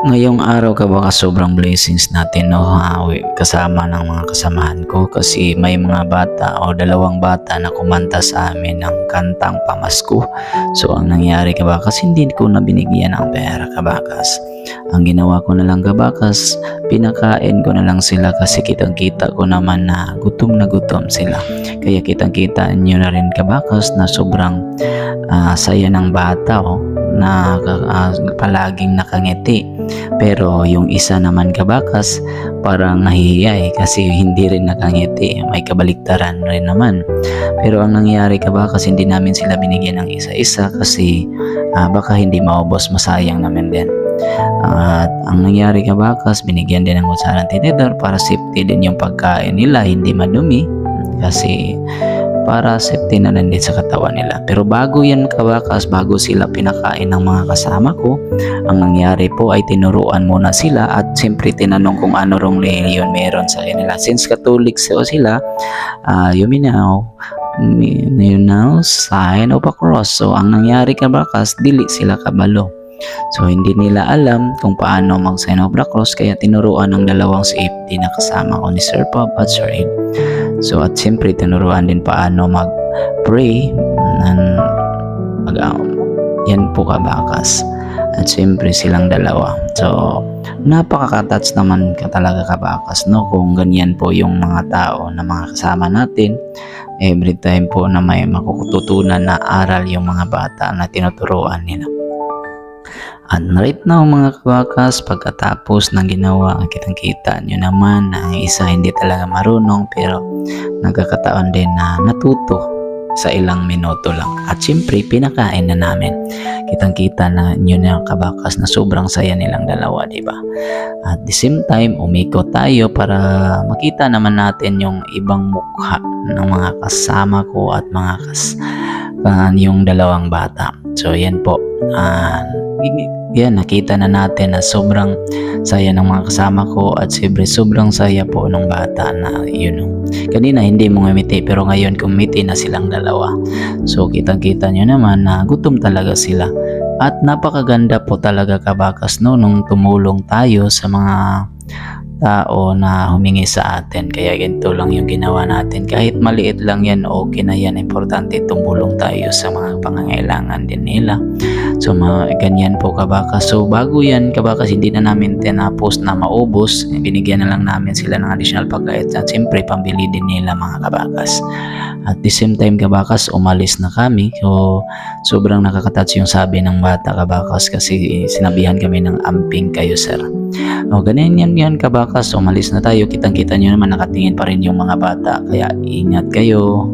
Ngayong araw kabakas sobrang blessings natin, no, kasama ng mga kasamahan ko kasi may mga bata o dalawang bata na kumanta sa amin ng kantang pamasko. So ang nangyari kabakas, hindi ko na binigyan ng pera kabakas. Ang ginawa ko na lang kabakas, pinakain ko na lang sila kasi kitang kita ko naman na gutom sila. Kaya kitang kita nyo na rin kabakas na sobrang saya ng bata, na palaging nakangiti. Pero yung isa naman kabakas parang nahihiya kasi hindi rin nakangiti, may kabaliktaran rin naman. Pero ang nangyari kabakas, hindi namin sila binigyan ng isa-isa kasi baka hindi maubos, masayang naman din. At ang nangyari kabakas, binigyan din ng kutsarang tinidor para safety din yung pagkain nila, hindi madumi kasi para safety na din sa katawan nila. Pero bago yan kabakas, bago sila pinakain ng mga kasama ko, ang nangyari po ay tinuruan muna sila at siyempre tinanong kung ano rong reliyon meron sa kanila. Since Catholic sila, you know, sign of a cross. So ang nangyari kabakas, dili sila kabalo. So hindi nila alam kung paano mag-sign of the cross, kaya tinuruan ng dalawang safety na kasama ko ni Sir Pop at Sir Ed. So at siyempre tinuruan din paano mag-pray yan po kabakas. At siyempre silang dalawa. So napaka-touch naman talaga kabakas, no, kung ganyan po yung mga tao na mga kasama natin. Every time po na may makukututunan na aral yung mga bata na tinuturuan nila. At right now mga kabakas, pagkatapos ng ginawa, kitang-kita nyo naman na ang isa hindi talaga marunong, pero nagkakataon din na natuto sa ilang minuto lang. At siyempre, pinakain na namin. Kitang-kita na nyo na kabakas na sobrang saya nilang dalawa, diba? At the same time, umikot tayo para makita naman natin yung ibang mukha ng mga kasama ko at mga yung dalawang bata. So yan po, yan, nakita na natin na sobrang saya ng mga kasama ko at siyempre sobrang saya po ng bata na kanina hindi mo ngumiti pero ngayon kumiti na silang dalawa. So kitang-kita nyo naman na gutom talaga sila at napakaganda po talaga kabakas, no, nung tumulong tayo sa mga tao na humingi sa atin. Kaya ganito lang yung ginawa natin, kahit maliit lang yan, okay na yan. Importante tumulong tayo sa mga pangangailangan din nila. So ganyan po kabakas. So bago yan kabakas, hindi na namin tinapos na maubos, binigyan na lang namin sila ng additional pagkain at siyempre pambili din nila mga kabakas. At the same time kabakas, umalis na kami. So sobrang nakakatouch yung sabi ng bata kabakas kasi sinabihan kami ng amping kayo sir. Ganyan yan kabakas, umalis na tayo. Kitang-kita nyo naman nakatingin pa rin yung mga bata, kaya ingat kayo.